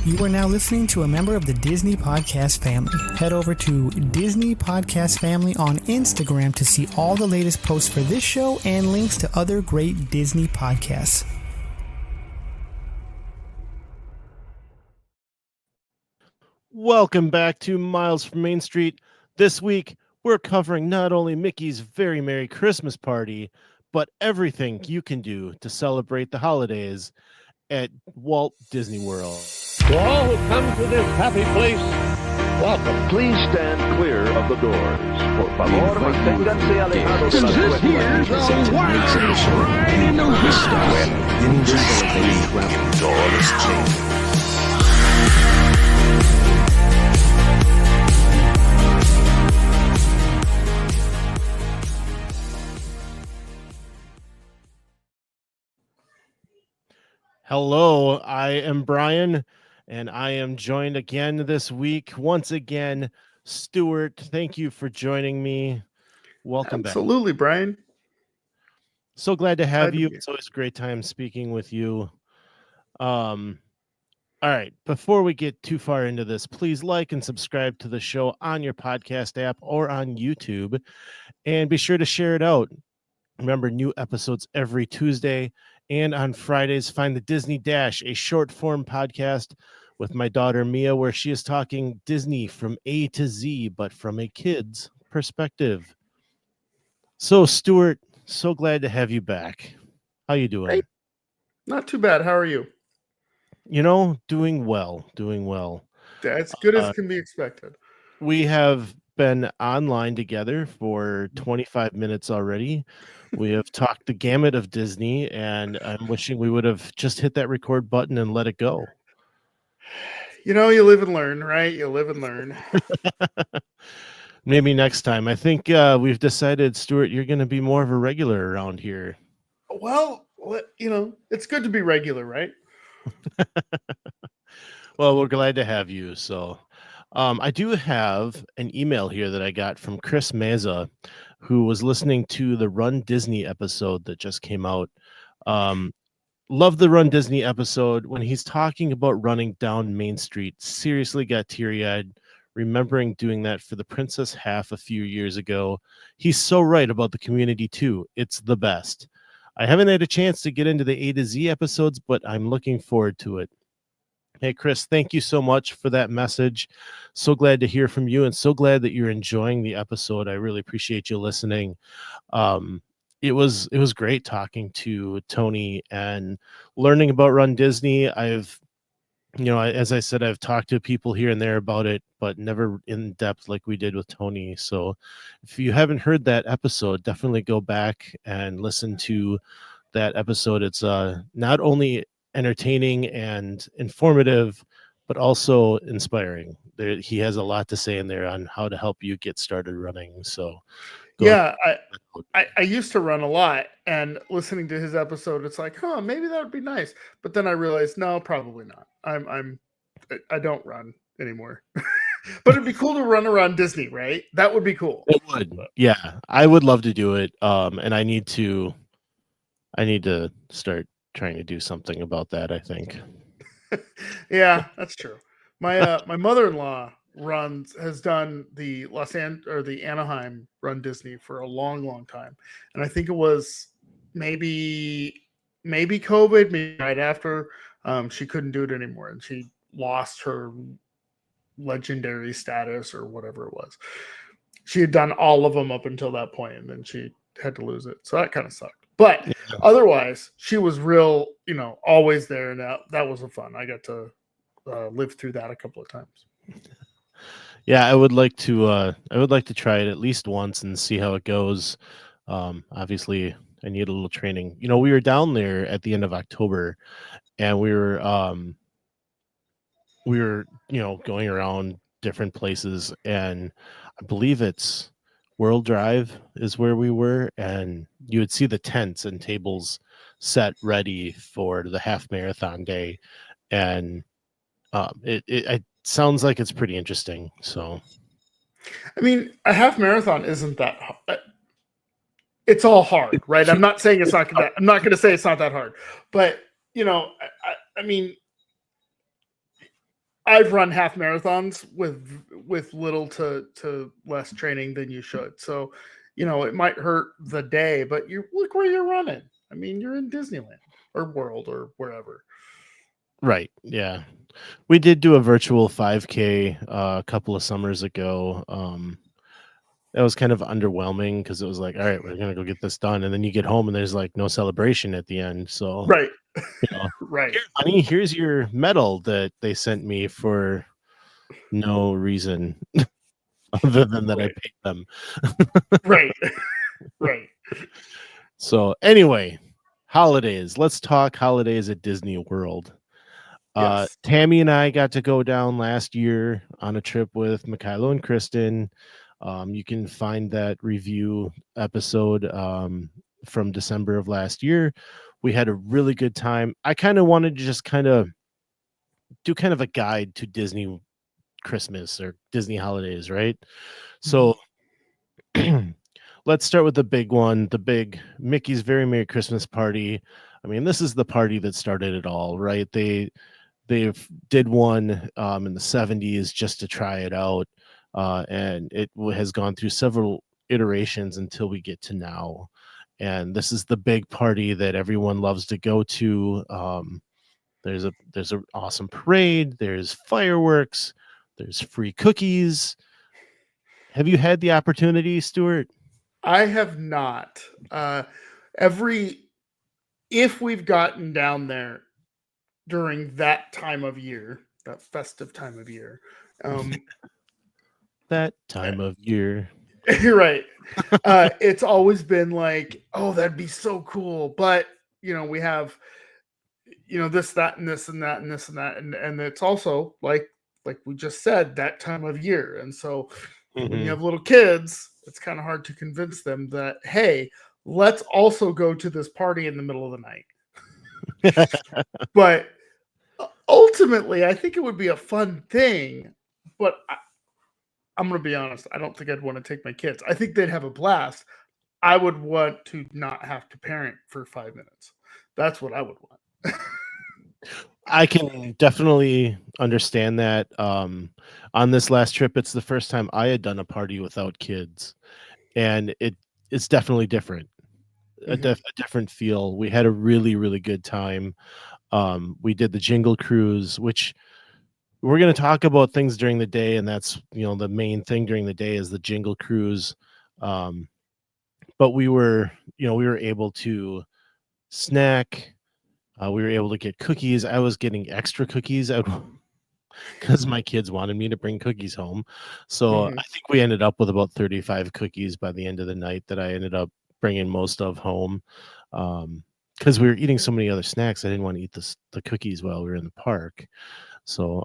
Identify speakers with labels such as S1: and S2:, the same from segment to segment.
S1: You are now listening to a member of the Disney Podcast family. Head over to Disney Podcast Family on Instagram to see all the latest posts for this show and links to other great Disney podcasts.
S2: Welcome back to Miles from Main Street. This week, we're covering not only Mickey's Very Merry Christmas Party, but everything you can do to celebrate the holidays at Walt Disney World.
S3: To all who come to this happy place, welcome.
S4: Please stand clear of the doors. Por favor, manténganse alejados de las
S3: This here's a wild ride in the whistle.
S4: Gingerbread travel doors change.
S2: Hello, I am Brian, and I am joined again this week. Once again, Stewart, thank you for joining me. Welcome back.
S5: Absolutely, Brian.
S2: So glad to have
S5: Glad to
S2: you.
S5: be here.
S2: It's always a great time speaking with you. All right, before we get too far into this, please like and subscribe to the show on your podcast app or on YouTube, and be sure to share it out. Remember, new episodes every Tuesday, and on Fridays, find the Disney Dash, a short form podcast with my daughter Mia, where she is talking Disney from A to Z, but from a kid's perspective. So, Stuart, so glad to have you back. How you doing?
S5: Hey. Not too bad. How are you?
S2: You know, doing well.
S5: As good as can be expected.
S2: We have been online together for 25 minutes already. We have talked the gamut of Disney, and I'm wishing we would have just hit that record button and let it go.
S5: You know, you live and learn, right? You live and learn.
S2: Maybe next time. I think we've decided, Stuart, you're going to be more of a regular around here.
S5: Well, you know, it's good to be regular, right?
S2: Well, we're glad to have you. So I do have an email here that I got from Chris Meza, who was listening to the Run Disney episode that just came out. Love the Run Disney episode. When he's talking about running down Main Street, seriously got teary-eyed, remembering doing that for the Princess Half a few years ago. He's so right about the community too. It's the best. I haven't had a chance to get into the A to Z episodes, but I'm looking forward to it. Hey, Chris, thank you so much for that message. So glad to hear from you, and so glad that you're enjoying the episode. I really appreciate you listening. It was great talking to Tony and learning about Run Disney. As I said, I've talked to people here and there about it, but never in depth like we did with Tony. So if you haven't heard that episode, definitely go back and listen to that episode. It's not only entertaining and informative, but also inspiring. He has a lot to say in there on how to help you get started running. So
S5: yeah, I used to run a lot, and listening to his episode, it's like, maybe that would be nice. But then I realized, no, probably not. I don't run anymore. But it'd be cool to run around Disney, right? That would be cool.
S2: It would. Yeah, I would love to do it. And I need to start trying to do something about that, I think.
S5: Yeah, that's true. My my mother-in-law has done the the Anaheim Run Disney for a long time, and I think it was maybe COVID, maybe right after she couldn't do it anymore, and she lost her legendary status or whatever it was. She had done all of them up until that point, and then she had to lose it, so that kind of sucked. But otherwise, she was real, always there, and that was fun. I got to live through that a couple of times.
S2: Yeah, I would like to try it at least once and see how it goes. Obviously, I need a little training. We were down there at the end of October, and we were going around different places, and I believe it's World Drive is where we were, and you would see the tents and tables set ready for the half marathon day, and it sounds like it's pretty interesting. So,
S5: I mean, a half marathon isn't that hard. It's all hard, right? I'm not saying it's not that. I'm not going to say it's not that hard, but I mean, I've run half marathons with little to less training than you should. So, it might hurt the day, but you look where you're running. I mean, you're in Disneyland or World or wherever.
S2: Right. Yeah. We did do a virtual 5K a couple of summers ago. That was kind of underwhelming because it was like, all right, we're gonna go get this done, and then you get home and there's like no celebration at the end. So,
S5: Right.
S2: you know,
S5: Right.
S2: here, honey, here's your medal that they sent me for no reason other than that I
S5: Right.
S2: paid them.
S5: Right. Right.
S2: So anyway, holidays. Let's talk holidays at Disney World.
S5: Yes.
S2: Tammy and I got to go down last year on a trip with Mikhailo and Kristen. You can find that review episode from December of last year. We had a really good time. I kind of wanted to just kind of do kind of a guide to Disney Christmas or Disney holidays, right? So let's start with the big one, the big Mickey's Very Merry Christmas Party. I mean, this is the party that started it all, right? They did one in the 70s just to try it out, and it has gone through several iterations until we get to now. And this is the big party that everyone loves to go to. There's an awesome parade. There's fireworks. There's free cookies. Have you had the opportunity, Stewart?
S5: I have not. If we've gotten down there during that time of year, that festive time of year,
S2: That time of year.
S5: you're right. It's always been like, oh, that'd be so cool. But we have, this, that, and this, and that, and this, and that, and it's also like we just said, that time of year. And so when you have little kids, it's kind of hard to convince them that, hey, let's also go to this party in the middle of the night. But ultimately, I think it would be a fun thing. But I'm going to be honest. I don't think I'd want to take my kids. I think they'd have a blast. I would want to not have to parent for 5 minutes. That's what I would want.
S2: I can definitely understand that. On this last trip, it's the first time I had done a party without kids, and it's definitely different. A different feel. We had a really, really good time. We did the Jingle Cruise, which we're going to talk about things during the day, and that's the main thing during the day is the Jingle Cruise. But we were able to snack. We were able to get cookies. I was getting extra cookies because my kids wanted me to bring cookies home. So I think we ended up with about 35 cookies by the end of the night that I ended up bringing most of home. Because we were eating so many other snacks, I didn't want to eat the cookies while we were in the park. So,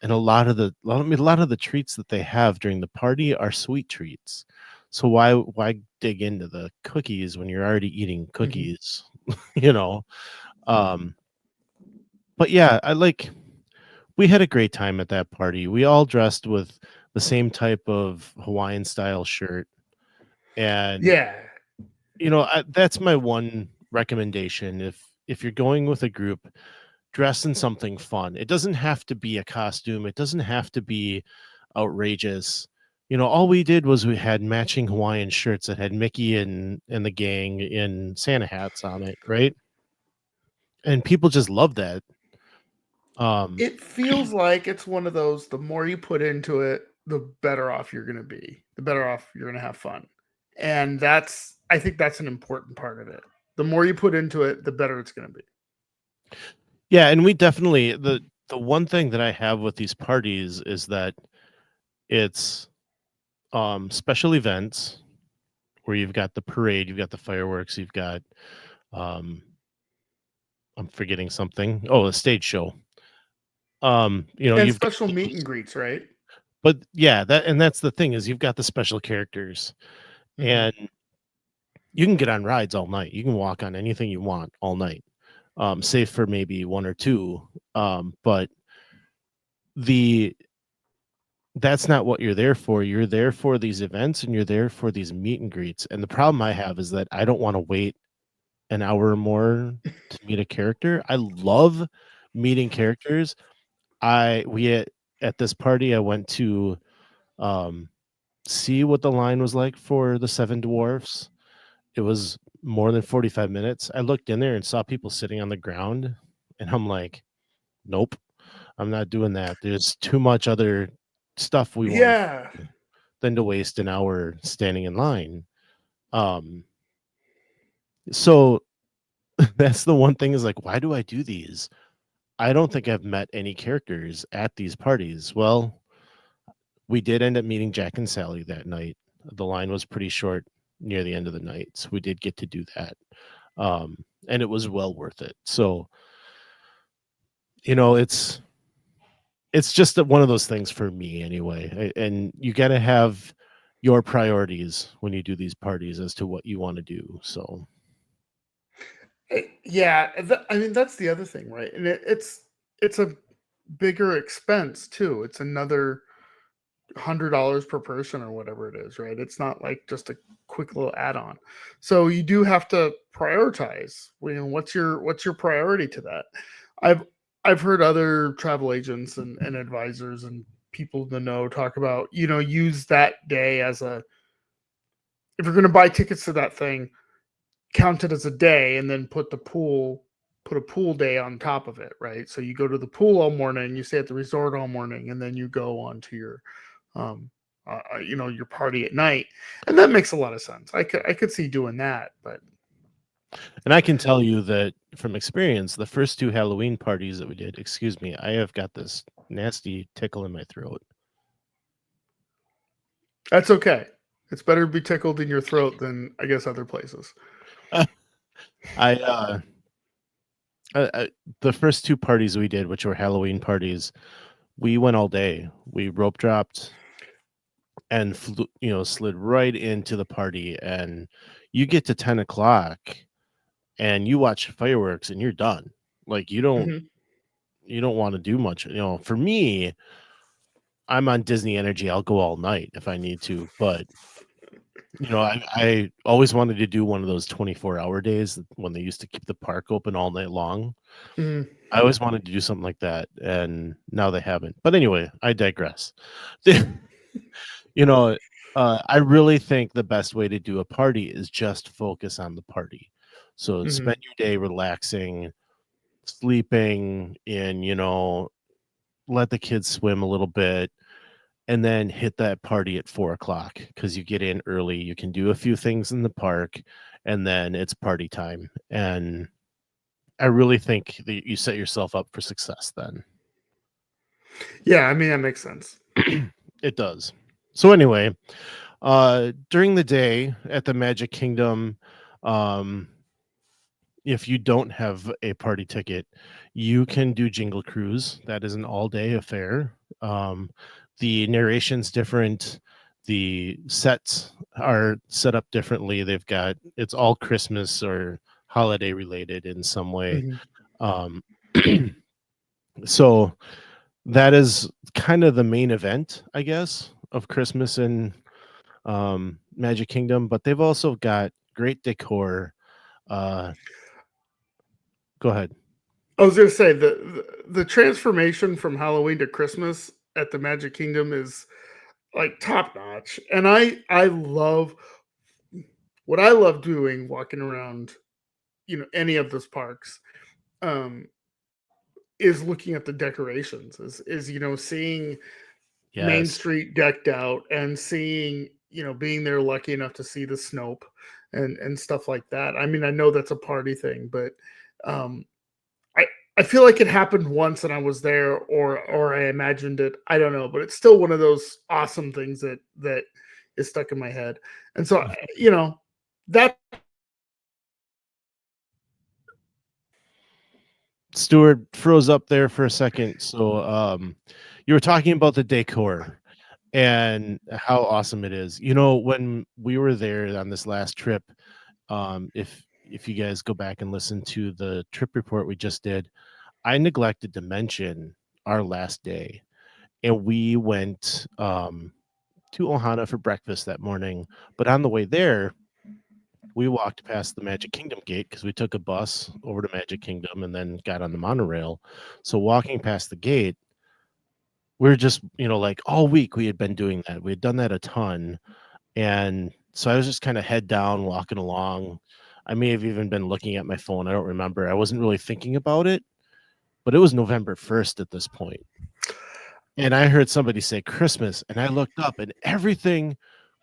S2: and a lot of the treats that they have during the party are sweet treats. So why dig into the cookies when you're already eating cookies? But yeah, we had a great time at that party. We all dressed with the same type of Hawaiian style shirt. And
S5: yeah,
S2: that's my one recommendation. If you're going with a group, dress in something fun. It doesn't have to be a costume. It doesn't have to be outrageous. All we did was we had matching Hawaiian shirts that had Mickey and the gang in Santa hats on it, right? And people just love that.
S5: it feels like it's one of those, the more you put into it, the better off you're going to be, the better off you're going to have fun. And I think that's an important part of it. The more you put into it, the better it's going to be.
S2: Yeah. And we definitely, the one thing that I have with these parties is that it's special events where you've got the parade, you've got the fireworks, you've got, I'm forgetting something. Oh, a stage show.
S5: And
S2: you've
S5: special
S2: got
S5: meet and greets, right?
S2: But yeah, that's the thing is you've got the special characters, and you can get on rides all night. You can walk on anything you want all night, save for maybe one or two. But that's not what you're there for. You're there for these events, and you're there for these meet and greets. And the problem I have is that I don't want to wait an hour or more to meet a character. I love meeting characters. at this party, I went to see what the line was like for the Seven Dwarfs. It was more than 45 minutes. I looked in there and saw people sitting on the ground, and I'm like, nope, I'm not doing that. There's too much other stuff we want
S5: Yeah.
S2: than to waste an hour standing in line. So that's the one thing is like, why do I do these? I don't think I've met any characters at these parties. Well, we did end up meeting Jack and Sally that night. The line was pretty short near the end of the night, so we did get to do that. And it was well worth it. So, it's just one of those things for me anyway. And you got to have your priorities when you do these parties as to what you want to do. So,
S5: Yeah, I mean that's the other thing, right? And it's a bigger expense too. It's another $100 per person or whatever it is, right? It's not like just a quick little add-on. So you do have to prioritize. What's your priority to that? I've heard other travel agents and advisors and people in the know talk about, use that day as if you're going to buy tickets to that thing, count it as a day and then put a pool day on top of it, right? So you go to the pool all morning, you stay at the resort all morning, and then you go on to your your party at night. And that makes a lot of sense. I could see doing that. But
S2: and I can tell you that from experience, the first 2 Halloween parties that we did, excuse me, I have got this nasty tickle in my throat.
S5: that's okay. It's better to be tickled in your throat than, I guess, other places.
S2: I the first 2 parties we did, which were Halloween parties, we went all day. We rope dropped and slid right into the party, and you get to 10 o'clock and you watch fireworks and you're done. Like you don't want to do much. For me, I'm on Disney Energy. I'll go all night if I need to, but I always wanted to do one of those 24-hour days when they used to keep the park open all night long.
S5: Mhm.
S2: I always wanted to do something like that, and now they haven't. But anyway, I digress. I really think the best way to do a party is just focus on the party. So spend your day relaxing, sleeping, and let the kids swim a little bit, and then hit that party at 4 o'clock because you get in early. You can do a few things in the park, and then it's party time. And I really think that you set yourself up for success then.
S5: Yeah, I mean that makes sense.
S2: It does. So anyway, during the day at the Magic Kingdom, if you don't have a party ticket, you can do Jingle Cruise. That is an all-day affair. The narration's different. The sets are set up differently. It's all Christmas or holiday related in some way. So that is kind of the main event, I guess, of Christmas in Magic Kingdom, but they've also got great decor. Go ahead.
S5: I was going to say the transformation from Halloween to Christmas at the Magic Kingdom is like top notch, and I love what I love doing walking around, any of those parks, is looking at the decorations, is seeing Main
S2: Yes.
S5: Street decked out and seeing, being there lucky enough to see the Snope and stuff like that. I mean, I know that's a party thing, but um, I feel like it happened once and I was there, or I imagined it. I don't know, but it's still one of those awesome things that is stuck in my head. And so, that
S2: Stewart froze up there for a second. So you were talking about the decor and how awesome it is. When we were there on this last trip, if you guys go back and listen to the trip report we just did, I neglected to mention our last day, and we went to Ohana for breakfast that morning. But on the way there, we walked past the Magic Kingdom gate because we took a bus over to Magic Kingdom and then got on the monorail. So walking past the gate, we're just, like all week we had been doing that. We had done that a ton. And so I was just kind of head down, walking along. I may have even been looking at my phone. I don't remember. I wasn't really thinking about it, but it was November 1st at this point. And I heard somebody say Christmas, and I looked up, and everything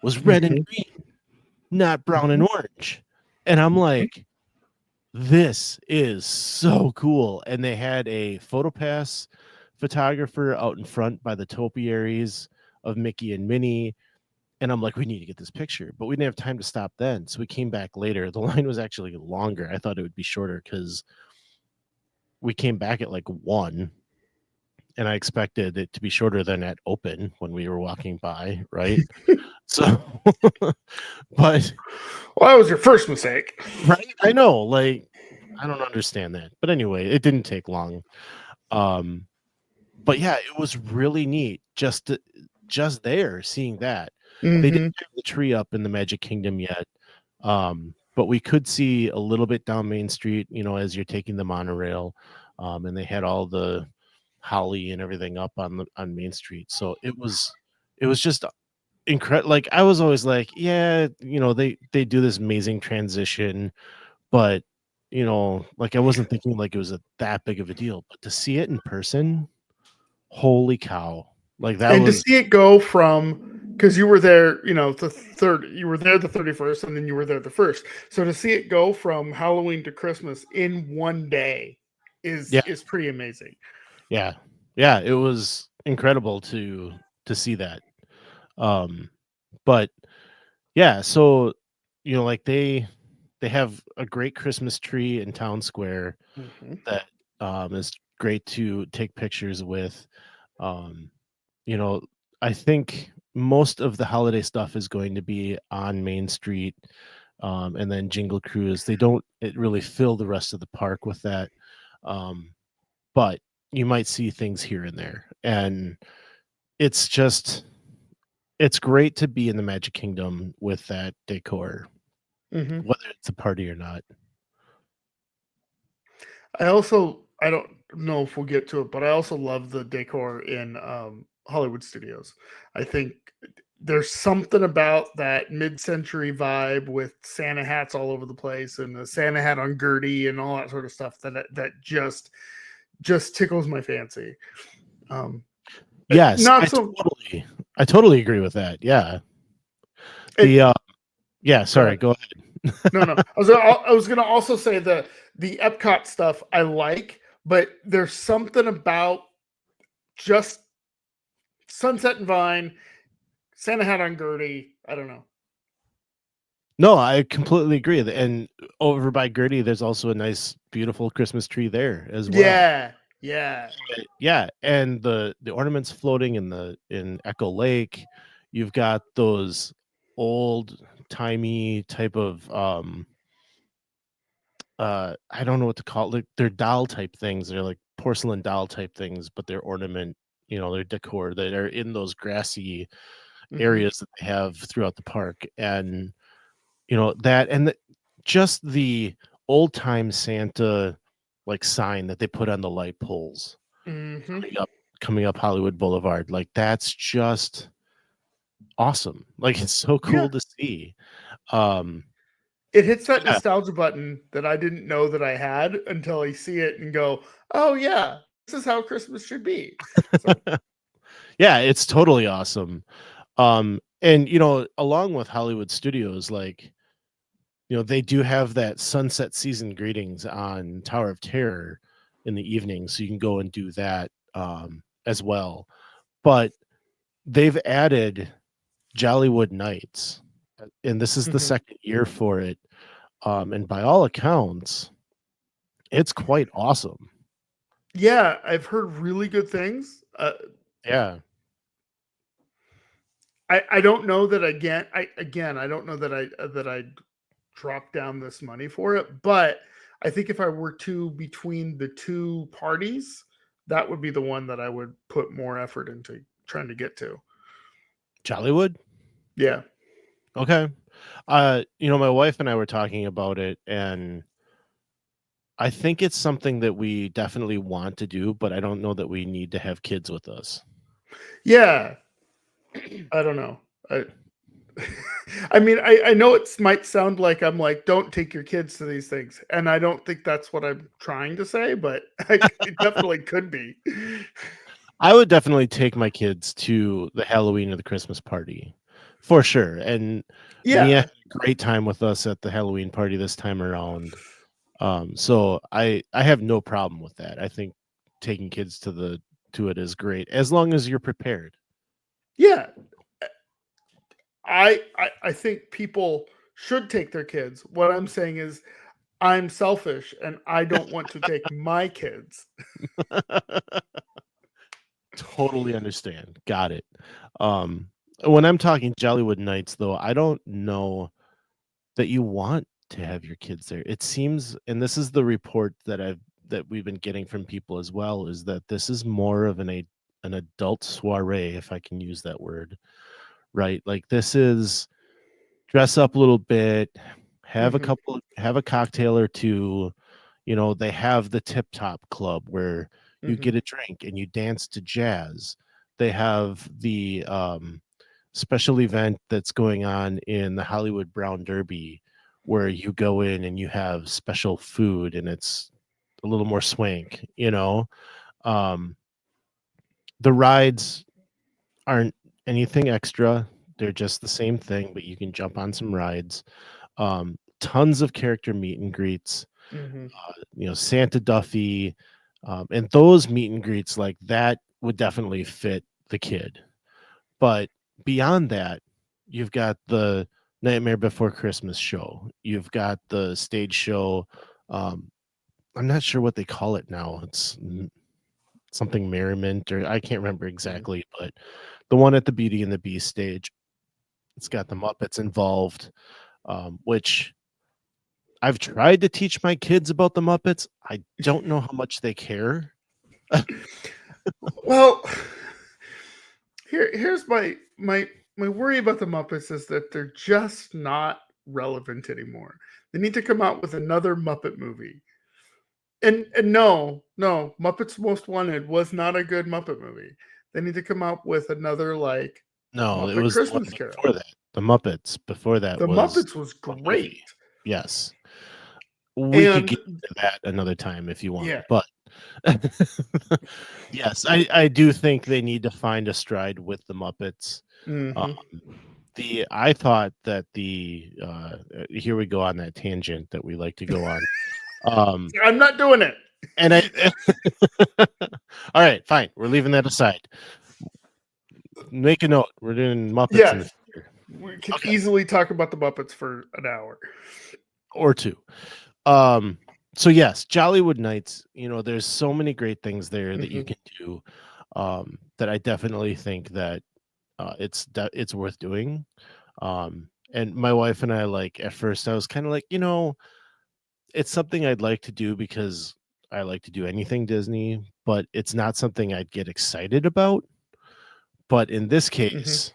S2: was red and green, not brown and orange. And I'm like, this is so cool. And they had a PhotoPass photographer out in front by the topiaries of Mickey and Minnie. And I'm like, we need to get this picture, but we didn't have time to stop then. So we came back later. The line was actually longer. I thought it would be shorter because we came back at like 1, and I expected it to be shorter than at open when we were walking by, right? So, but
S5: Well, that was your first mistake.
S2: right, I know, like, I don't understand that, but anyway, it didn't take long. But yeah, it was really neat just there seeing that. They didn't have the tree up in the Magic Kingdom yet, but we could see a little bit down Main Street, as you're taking the monorail, and they had all the holly and everything up on Main Street. So it was just incredible. Like, I was always like, yeah, they do this amazing transition, but like, I wasn't thinking like it was that big of a deal. But to see it in person, holy cow! Like, that
S5: And
S2: was
S5: to see it go from, because you were there, you were there the 31st, and then you were there the 1st. So to see it go from Halloween to Christmas in one day is pretty amazing.
S2: Yeah, it was incredible to see that. But yeah, so like they have a great Christmas tree in Town Square that is great to take pictures with. I think most of the holiday stuff is going to be on Main Street, and then Jingle Cruise. They don't really fill the rest of the park with that, but you might see things here and there, and it's great to be in the Magic Kingdom with that decor, whether it's a party or not.
S5: I don't know if we'll get to it, but I also love the decor in Hollywood Studios. I think there's something about that mid-century vibe with Santa hats all over the place and the Santa hat on Gertie and all that sort of stuff that just tickles my fancy.
S2: Yes, I totally agree with that. Yeah. Sorry, go ahead.
S5: No. I was gonna also say the Epcot stuff I like, but there's something about just Sunset and Vine, Santa hat on Gertie. I don't know.
S2: No, I completely agree. And over by Gertie, there's also a nice, beautiful Christmas tree there as well.
S5: Yeah.
S2: And the ornaments floating in Echo Lake. You've got those old timey type of I don't know what to call it. They're doll type things. They're like porcelain doll type things, but they're ornament, they're decor that are in those grassy areas that they have throughout the park. And that, and just the old time Santa like sign that they put on the light poles coming up Hollywood Boulevard. Like, that's just awesome. Like, it's so cool to see.
S5: It hits that nostalgia button that I didn't know that I had until I see it and go, oh yeah, this is how Christmas should be. So.
S2: Yeah, it's totally awesome. And along with Hollywood Studios, like, they do have that sunset season greetings on Tower of Terror in the evening, so you can go and do that as well. But they've added Jollywood Nights, and this is the second year for it. And by all accounts, it's quite awesome.
S5: Yeah, I've heard really good things.
S2: Yeah.
S5: I don't know that I don't know that I drop down this money for it, but I think if I were to between the two parties, that would be the one that I would put more effort into trying to get to.
S2: Jollywood?
S5: Yeah.
S2: Okay. My wife and I were talking about it, and I think it's something that we definitely want to do, but I don't know that we need to have kids with us.
S5: Yeah, I don't know. I mean, I know it might sound like I'm like, don't take your kids to these things, and I don't think that's what I'm trying to say, but it definitely could be.
S2: I would definitely take my kids to the Halloween or the Christmas party for sure. And Mia
S5: Yeah,
S2: had a great time with us at the Halloween party this time around. So I have no problem with that. I think taking kids to it is great as long as you're prepared.
S5: yeah. I think people should take their kids. What I'm saying is, I'm selfish and I don't want to take my kids.
S2: Totally understand. Got it. Um, when I'm talking Jollywood Nights, though, I don't know that you want to have your kids there. It seems, and this is the report that we've been getting from people as well, is that this is more of an adult soiree, if I can use that word, right? Like this is dress up a little bit,
S5: Mhm,
S2: have a cocktail or two. You know, they have the Tip Top Club where you
S5: mhm,
S2: get a drink and you dance to jazz. They have the special event that's going on in the Hollywood Brown Derby where you go in and you have special food and it's a little more swank, you know. Um, the rides aren't anything extra. They're just the same thing, but you can jump on some rides. Tons of character meet and greets,
S5: mhm.
S2: you know, Santa Duffy, and those meet and greets like that would definitely fit the kid. But beyond that, you've got the Nightmare Before Christmas show. You've got the stage show. Um, I'm not sure what they call it now. It's something merriment, or I can't remember
S5: Mhm.
S2: exactly, but the one at the Beauty and the Beast stage, it's got the Muppets involved, which I've tried to teach my kids about the Muppets. I don't know how much they care.
S5: Well, here's my worry about the Muppets is that they're just not relevant anymore. They need to come out with another Muppet movie. And no, Muppets Most Wanted was not a good Muppet movie. They need to come out with another like
S2: No, it
S5: Muppet
S2: was the one
S5: Christmas Carol.
S2: before that. The Muppets before that
S5: The
S2: was
S5: Muppets was
S2: a movie.
S5: great.
S2: Yes. We could
S5: And
S2: get into that another time if you want,
S5: yeah.
S2: but yes, I do think they need to find a stride with the Muppets. Um,
S5: Mhm.
S2: the I thought that here we go on that tangent that we like to go on. Um,
S5: I'm not doing it.
S2: and I all right, fine. We're leaving that aside. Make a note. We're doing Muppets in the
S5: Yes.
S2: future.
S5: We could
S2: Okay.
S5: easily talk about the Muppets for an hour.
S2: Or two. Um, so yes, Jollywood Nights, you know, there's so many great things there that you
S5: Mhm.
S2: can do. That I definitely think that it's worth doing. And my wife and I, like, at first I was kind of like, you know, it's something I'd like to do because I like to do anything Disney, but it's not something I'd get excited about. But in this
S5: Mhm.
S2: case,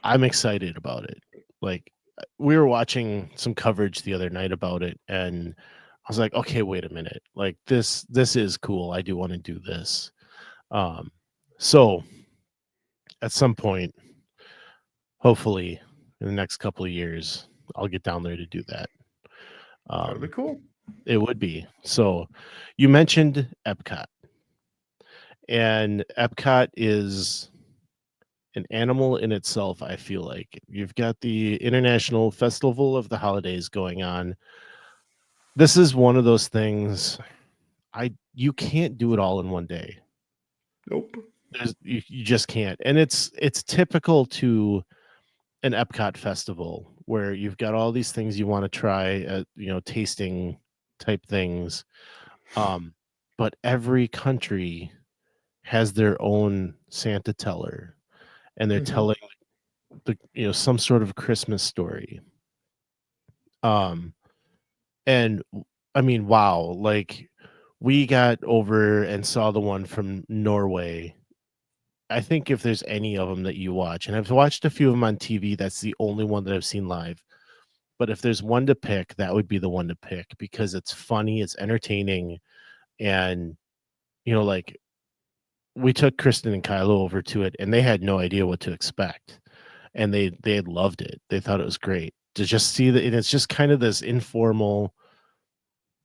S2: I'm excited about it. Like we were watching some coverage the other night about it, and I was like, okay, wait a minute. Like this is cool. I do want to do this. Um, so at some point, hopefully in the next couple of years, I'll get down there to do that.
S5: That'd be
S2: Um,
S5: cool.
S2: it would be. So you mentioned Epcot, and Epcot is an animal in itself. I feel like you've got the International Festival of the Holidays going on. This is one of those things you can't do it all in one day.
S5: Nope.
S2: You just can't. And it's typical to an Epcot festival where you've got all these things you want to try, you know, tasting type things. But every country has their own Santa teller, and they're
S5: Mhm.
S2: telling some sort of Christmas story. Um, and I mean, wow, like we got over and saw the one from Norway. I think if there's any of them that you watch, and I've watched a few of them on TV, that's the only one that I've seen live. But if there's one to pick, that would be the one to pick because it's funny, it's entertaining, and like we took Kristen and Kylo over to it, and they had no idea what to expect, and they had loved it. They thought it was great to just see that, and it's just kind of this informal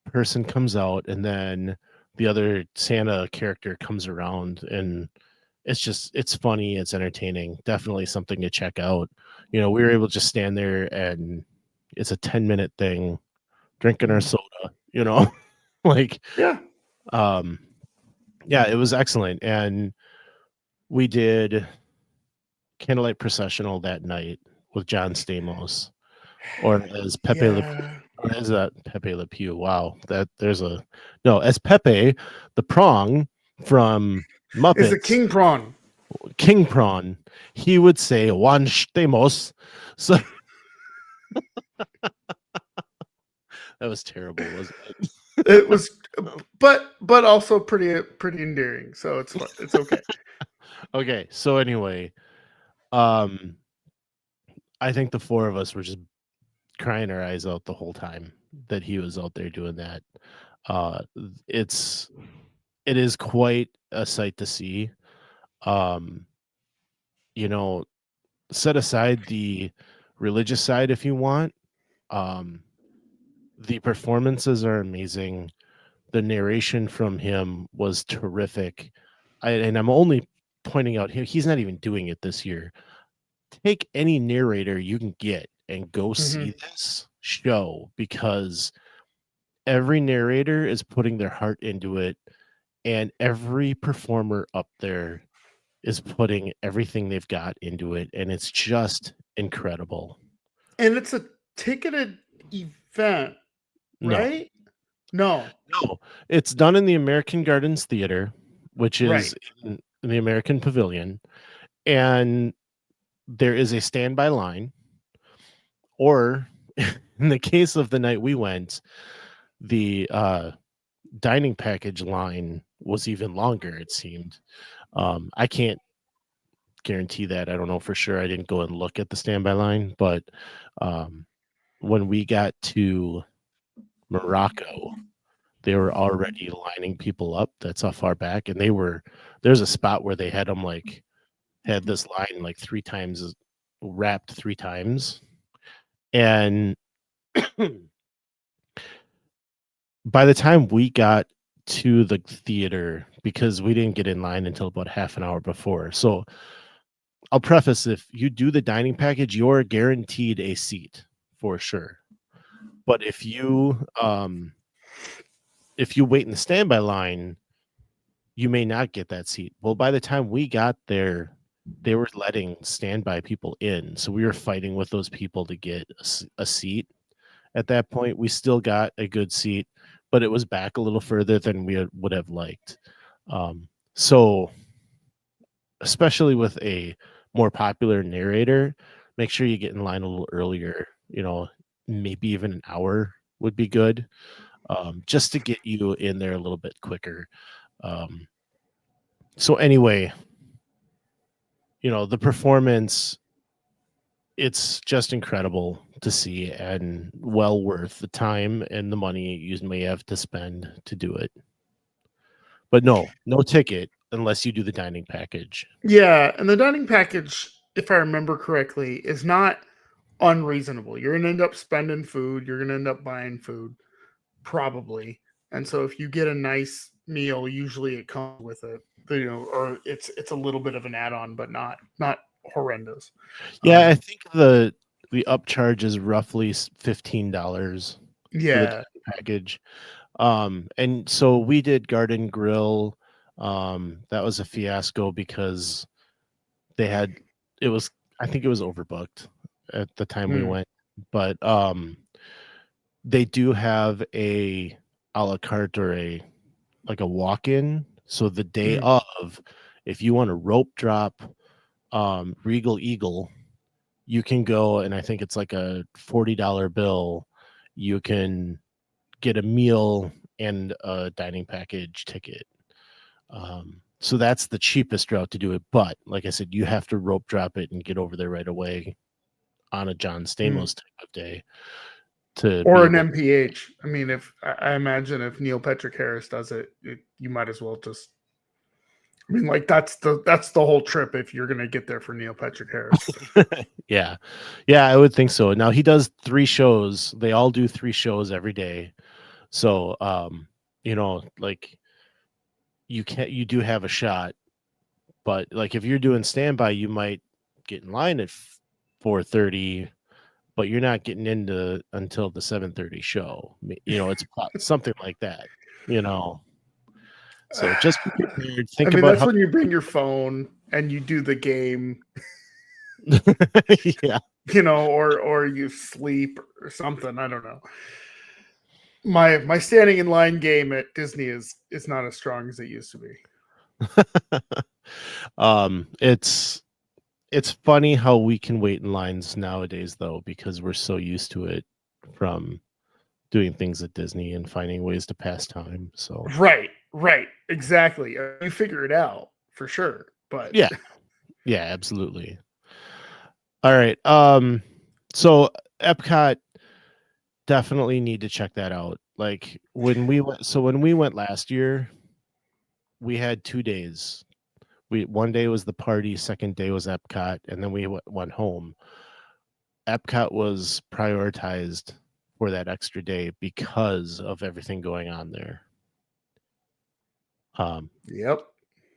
S2: person comes out, and then the other Santa character comes around, and it's funny, it's entertaining, definitely something to check out. We were able to just stand there, and it's a 10-minute thing, drinking our soda. Like,
S5: Yeah.
S2: yeah, it was excellent. And we did Candlelight Processional that night with John Stamos, or as Pepe Le Pew.
S5: Yeah.
S2: Or as Pepe Le Pew. Wow, as Pepe the Prong from
S5: Is a
S2: Muppets,
S5: king prawn.
S2: King Prawn. He would say Juan Stamos. So that was terrible, wasn't it?
S5: It was, but also pretty endearing. So it's okay.
S2: Okay, so anyway, I think the four of us were just crying our eyes out the whole time that he was out there doing that. Uh, it is quite a sight to see. Um, set aside the religious side if you want. Um, the performances are amazing. The narration from him was terrific. And I'm only pointing out here, he's not even doing it this year. Take any narrator you can get and go see this show, because every narrator is putting their heart into it, and every performer up there is putting everything they've got into it, and it's just incredible.
S5: And it's a ticketed event, right? No.
S2: It's done in the American Gardens Theater, which is
S5: Right.
S2: in the American Pavilion, and there is a standby line, or in the case of the night we went, the dining package line was even longer, it seemed. I can't guarantee that. I don't know for sure. I didn't go and look at the standby line, but when we got to Morocco, they were already lining people up. That's how far back, and there's a spot where they had them had this line like 3 times, wrapped 3 times, and by the time we got to the theater, because we didn't get in line until about half an hour before. So I'll preface, if you do the dining package, you're guaranteed a seat for sure. But if you wait in the standby line, you may not get that seat. Well, by the time we got there, they were letting standby people in. So we were fighting with those people to get a seat. At that point, we still got a good seat, but it was back a little further than we would have liked. So especially with a more popular narrator, make sure you get in line a little earlier. Maybe even an hour would be good, just to get you in there a little bit quicker. So anyway, the performance, it's just incredible to see, and well worth the time and the money you may have to spend to do it. But no ticket unless you do the dining package.
S5: Yeah, and the dining package, if I remember correctly, is not unreasonable. You're gonna end up spending food. You're gonna end up buying food, probably. And so if you get a nice meal, usually it comes with it. Or it's a little bit of an add-on, but not horrendous.
S2: Yeah, I think the upcharge is roughly $15 for the
S5: Yeah.
S2: dining package. And so we did Garden Grill. That was a fiasco because I think it was overbooked at the time we went, but they do have a la carte, or a walk-in. So the day of, if you want to rope drop Regal Eagle, you can go, and I think it's like a $40 bill. You can get a meal and a dining package ticket. So that's the cheapest route to do it. But like I said, you have to rope drop it and get over there right away on a John Stamos type of day.
S5: Or an MPH. I mean, if I imagine if Neil Patrick Harris does it, you might as well just I mean, like that's the whole trip if you're gonna get there for Neil Patrick Harris.
S2: Yeah. Yeah, I would think so. Now he does 3 shows. They all do 3 shows every day. So, like you do have a shot, but like if you're doing standby, you might get in line at 4:30, but you're not getting into until the 7:30 show. It's something like that, you know. So just be prepared.
S5: I
S2: Think
S5: mean,
S2: about
S5: that's
S2: how
S5: when you bring your phone and you do the game,
S2: yeah.
S5: or you sleep or something. I don't know. My standing in line game at Disney is not as strong as it used to be.
S2: It's funny how we can wait in lines nowadays though, because we're so used to it from doing things at Disney and finding ways to pass time. So
S5: Right, exactly. You figure it out for sure, but
S2: yeah, absolutely. All right. So Epcot, definitely need to check that out. Like when we went last year, we had 2 days. One day was the party, second day was Epcot, and then we went home. Epcot was prioritized for that extra day because of everything going on there.
S5: Yep.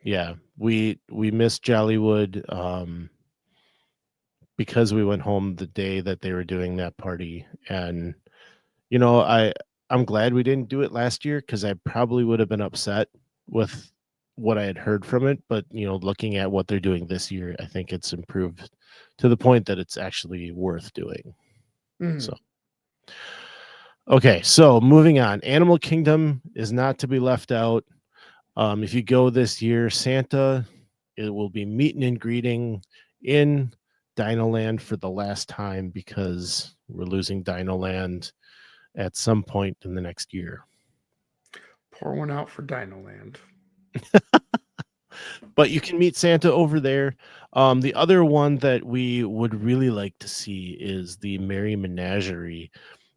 S2: Yeah, we missed Jollywood because we went home the day that they were doing that party, and I'm glad we didn't do it last year because I probably would have been upset with what I had heard from it. But looking at what they're doing this year, I think it's improved to the point that it's actually worth doing.
S5: Mhm.
S2: So, okay, so moving on. Animal Kingdom is not to be left out. If you go this year, Santa, it will be meeting and greeting in Dinoland for the last time because we're losing Dinoland at some point in the next year.
S5: Pour one out for Dinoland.
S2: But you can meet Santa over there. The other one that we would really like to see is the Merry Managerie,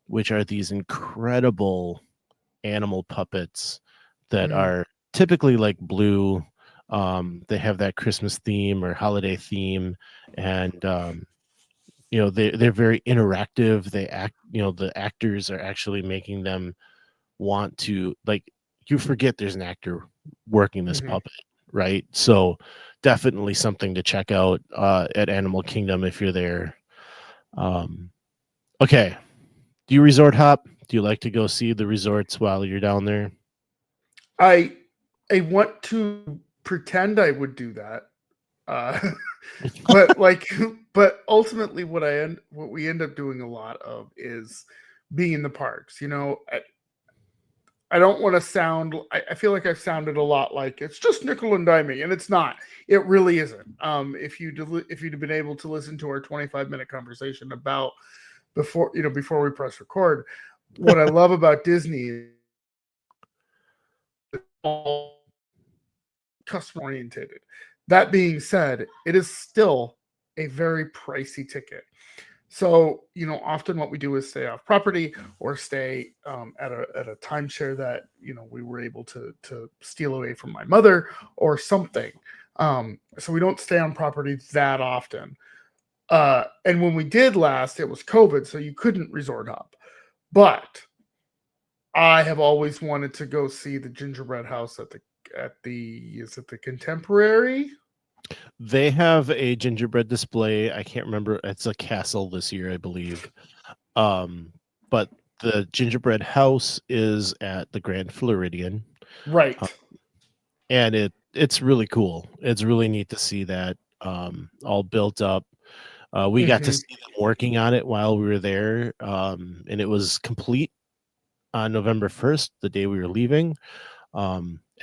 S2: which are these incredible animal puppets that are typically like blue. They have that Christmas theme or holiday theme, and they're very interactive. They act, the actors are actually making them want to, like, you forget there's an actor working this puppet, right? So definitely something to check out at Animal Kingdom if you're there. Okay, do you resort hop? Do you like to go see the resorts while you're down there?
S5: I want to pretend I would do that, but ultimately, what we end up doing a lot of is being in the parks. I don't want to sound. I feel like I've sounded a lot like it's just nickel and diming, and it's not. It really isn't. If you'd been able to listen to our 25-minute conversation about before we press record, what I love about Disney is all customer oriented. That being said, it is still a very pricey ticket. So, often what we do is stay off property or stay at a timeshare that, we were able to steal away from my mother or something. So we don't stay on property that often. And when we did last, it was COVID, so you couldn't resort hop. But I have always wanted to go see the Gingerbread House is it the Contemporary?
S2: They have a gingerbread display. I can't remember. It's a castle this year, I believe. But the Gingerbread House is at the Grand Floridian.
S5: Right.
S2: And it's really cool. It's really neat to see that all built up. We got to see them working on it while we were there. And it was complete on November 1st, the day we were leaving.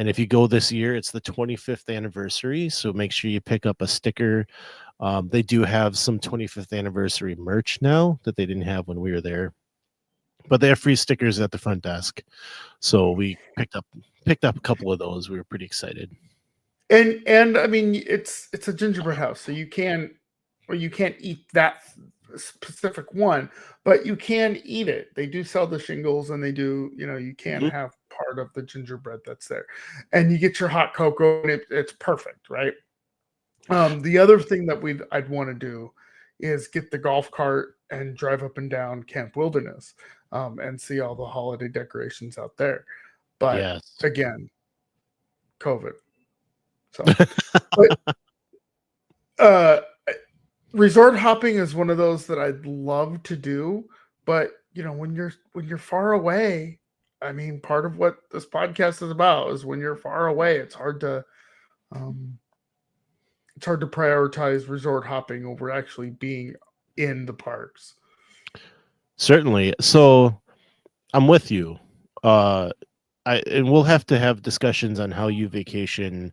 S2: And if you go this year, it's the 25th anniversary. So make sure you pick up a sticker. They do have some 25th anniversary merch now that they didn't have when we were there, but they have free stickers at the front desk. So we picked up a couple of those. We were pretty excited.
S5: And I mean, it's a gingerbread house, so you can't eat that specific one, but you can eat it. They do sell the shingles, and they do, you can have part of the gingerbread that's there. And you get your hot cocoa, and it's perfect, right? The other thing that I'd want to do is get the golf cart and drive up and down Camp Wilderness, and see all the holiday decorations out there. But
S2: Yes.
S5: again, COVID. So, but resort hopping is one of those that I'd love to do, but when you're far away, I mean, part of what this podcast is about is when you're far away, it's hard to prioritize resort hopping over actually being in the parks.
S2: Certainly. So I'm with you. And we'll have to have discussions on how you vacation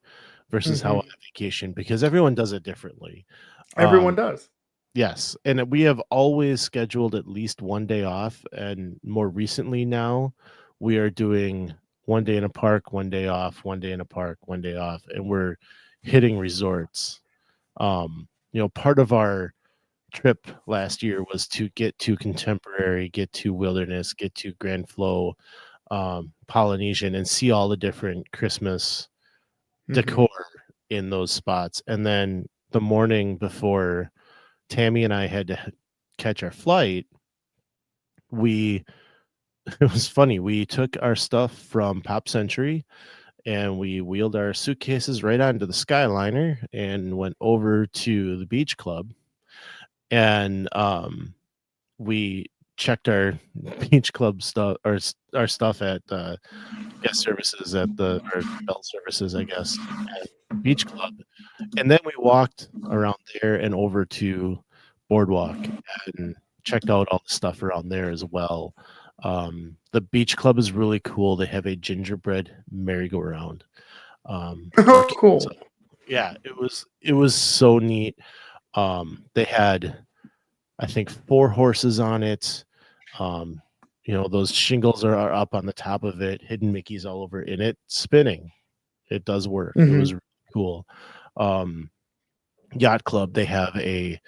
S2: versus how I vacation, because everyone does it differently.
S5: Everyone does.
S2: Yes, and we have always scheduled at least one day off, and more recently now, we are doing one day in a park, one day off, one day in a park, one day off, and we're hitting resorts. Part of our trip last year was to get to Contemporary, get to Wilderness, get to Grand Flow, Polynesian, and see all the different Christmas decor in those spots. And then the morning before Tammy and I had to catch our flight, it was funny. We took our stuff from Pop Century and we wheeled our suitcases right onto the Skyliner and went over to the beach club. And we checked our beach club stuff, or our stuff at guest services or bell services, I guess, at beach club. And then we walked around there and over to Boardwalk and checked out all the stuff around there as well. The beach club is really cool. They have a gingerbread merry-go-round.
S5: Cool.
S2: So, yeah, it was so neat. They had, I think, 4 horses on it. Those shingles are up on the top of it, hidden Mickeys all over, and it spinning. It does work. It was really cool. Yacht Club, they have a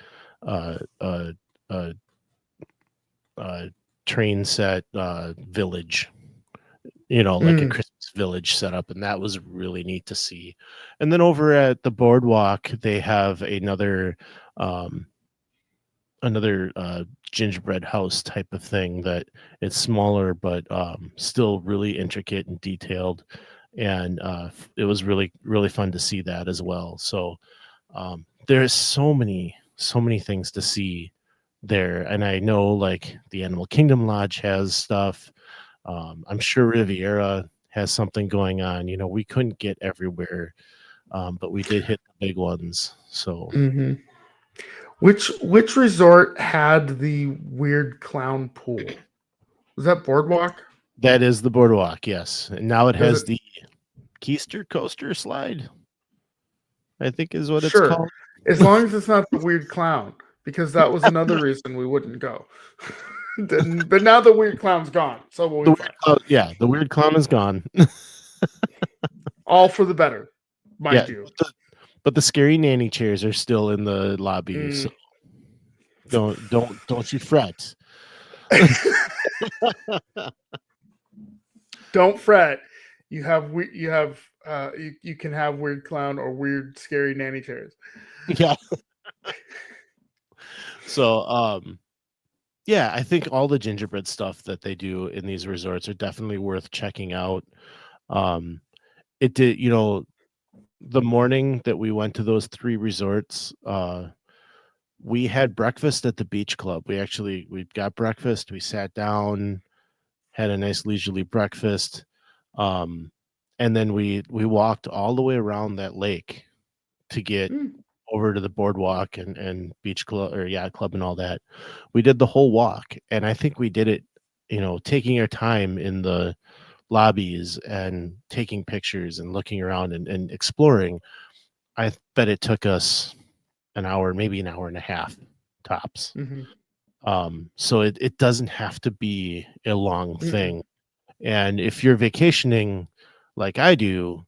S2: train set village, like a Christmas village set up, and that was really neat to see. And then over at the Boardwalk, they have another gingerbread house type of thing that it's smaller but still really intricate and detailed, and it was really, really fun to see that as well. So there's so many things to see there, and I know like the Animal Kingdom Lodge has stuff. I'm sure Riviera has something going on. We couldn't get everywhere, but we did hit the big ones. So
S5: which resort had the weird clown pool? Was that Boardwalk?
S2: That is the Boardwalk, yes. And now it has the Keister Coaster slide, I think is what it's called.
S5: As long as it's not the weird clown, because that was another reason we wouldn't go. But now the weird clown's gone, so we'll be fine.
S2: The weird clown is gone.
S5: All for the better, mind you.
S2: But the scary nanny chairs are still in the lobby, so don't you fret.
S5: Don't fret. You can have weird clown or weird scary nanny chairs.
S2: Yeah. So I think all the gingerbread stuff that they do in these resorts are definitely worth checking out. It did, the morning that we went to those 3 resorts, we had breakfast at the beach club. We got breakfast, we sat down, had a nice leisurely breakfast, and then we walked all the way around that lake to get over to the Boardwalk and beach club or yacht club and all that. We did the whole walk, and I think we did it, taking our time in the lobbies and taking pictures and looking around and exploring. I bet it took us an hour, maybe an hour and a half tops. So it doesn't have to be a long thing. And if you're vacationing like I do,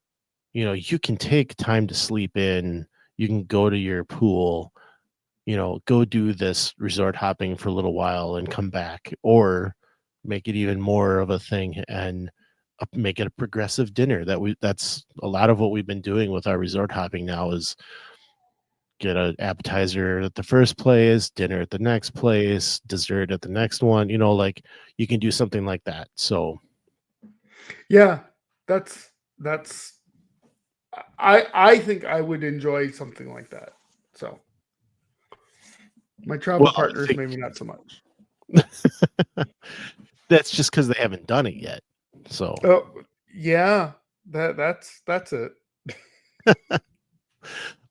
S2: you can take time to sleep in. You can go to your pool, go do this resort hopping for a little while and come back, or make it even more of a thing and make it a progressive dinner. That's a lot of what we've been doing with our resort hopping now is get an appetizer at the first place, dinner at the next place, dessert at the next one. Like you can do something like that. So
S5: Yeah, that's I think I would enjoy something like that. So my travel
S2: well,
S5: partners maybe not so much.
S2: that's just because they haven't done it yet. So
S5: Oh yeah, that's it.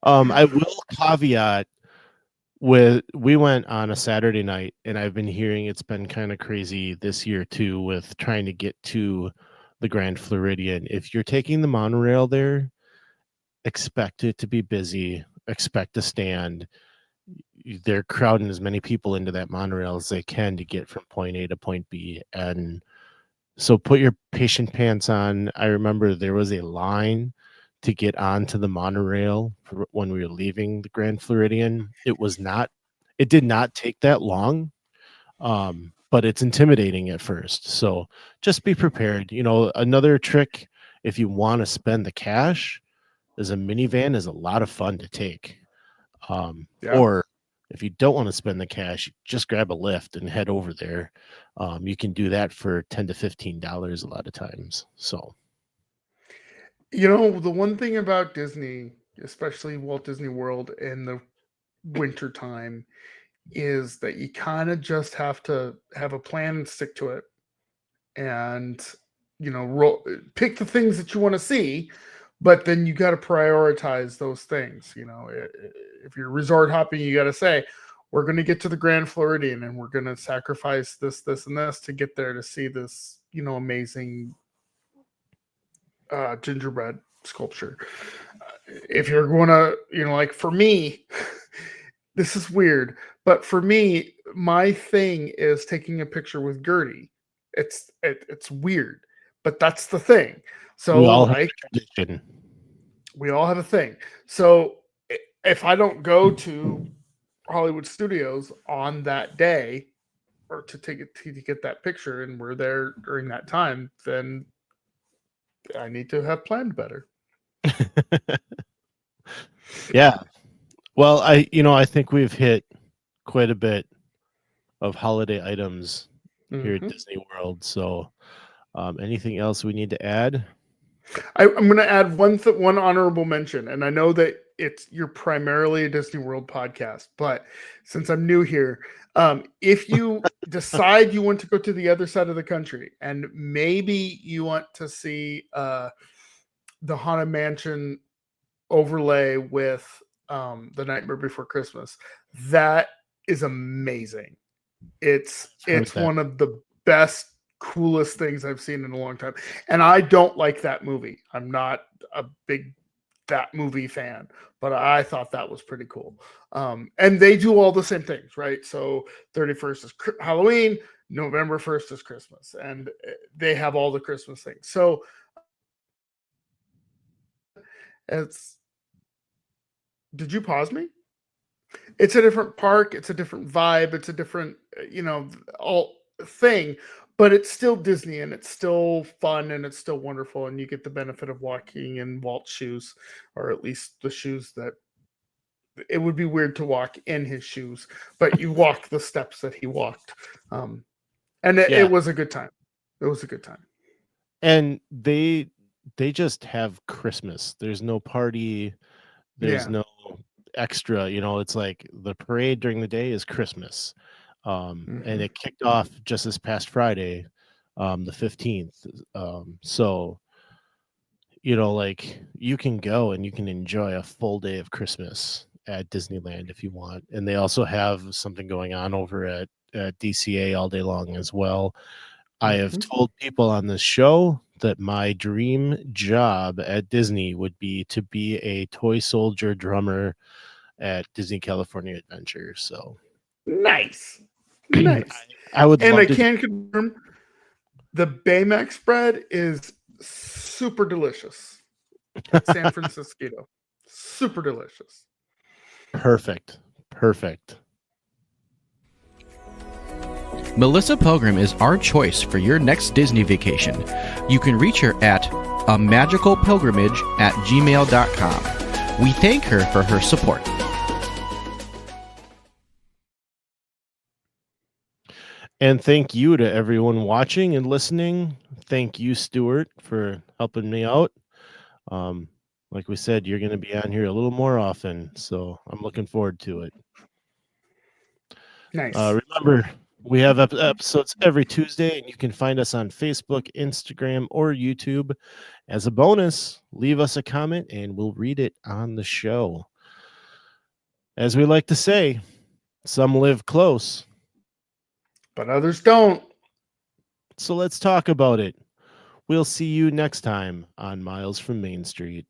S2: I will caveat we went on a Saturday night, and I've been hearing it's been kind of crazy this year too with trying to get to the Grand Floridian. If you're taking the monorail there, expect it to be busy, expect to stand. They're crowding as many people into that monorail as they can to get from point A to point B. And so put your patient pants on. I remember there was a line to get onto the monorail when we were leaving the Grand Floridian. It did not take that long. But it's intimidating at first. So just be prepared. Another trick, if you want to spend the cash, is a minivan is a lot of fun to take.
S5: Yeah.
S2: Or if you don't want to spend the cash, just grab a lift and head over there. You can do that for $10 to $15 a lot of times. So
S5: The one thing about Disney, especially Walt Disney World in the winter time, is that you kind of just have to have a plan and stick to it, and pick the things that you want to see, but then you got to prioritize those things. If you're resort hopping, you got to say, we're going to get to the Grand Floridian and we're going to sacrifice this, and this to get there to see this, amazing gingerbread sculpture. If you're going to, like for me, this is weird, but for me, my thing is taking a picture with Gertie. It's weird, but that's the thing. So
S2: we all have
S5: like
S2: a tradition.
S5: we all have a thing. So if I don't go to Hollywood Studios on that day or to get that picture and we're there during that time, then I need to have planned better.
S2: Yeah. Well, I think we've hit quite a bit of holiday items here at Disney World. So anything else we need to add?
S5: I'm going to add one honorable mention, and I know that you're primarily a Disney World podcast, but since I'm new here, if you decide you want to go to the other side of the country and maybe you want to see the Haunted Mansion overlay with The Nightmare Before Christmas, that is amazing. It's one of the best, coolest things I've seen in a long time. And I don't like that movie. I'm not a big that movie fan, but I thought that was pretty cool. And they do all the same things, right? So 31st is Halloween, November 1st is Christmas, and they have all the Christmas things. So did you pause me? It's a different park, it's a different vibe, it's a different, all thing, but it's still Disney and it's still fun and it's still wonderful, and you get the benefit of walking in Walt's shoes, or at least the shoes that it would be weird to walk in his shoes, but you walk the steps that he walked. And it was a good time. It was a good time.
S2: And they just have Christmas. There's no party. There's no extra, it's like the parade during the day is Christmas. And it kicked off just this past Friday, the 15th. So, like you can go and you can enjoy a full day of Christmas at Disneyland if you want. And they also have something going on over at DCA all day long as well. I have told people on this show that my dream job at Disney would be to be a toy soldier drummer at Disney California Adventure. So
S5: nice.
S2: I would,
S5: and I can confirm the Baymax bread is super delicious at San Francisco. Super delicious.
S2: Perfect.
S6: Melissa Pilgrim is our choice for your next Disney vacation. You can reach her at amagicalpilgrimage@gmail.com. We thank her for her support.
S2: And thank you to everyone watching and listening. Thank you, Stewart, for helping me out. Like we said, you're going to be on here a little more often, so I'm looking forward to it.
S5: Nice.
S2: Remember, we have episodes every Tuesday, and you can find us on Facebook, Instagram, or YouTube. As a bonus, leave us a comment, and we'll read it on the show. As we like to say, some live close,
S5: but others don't.
S2: So let's talk about it. We'll see you next time on Miles from Main Street.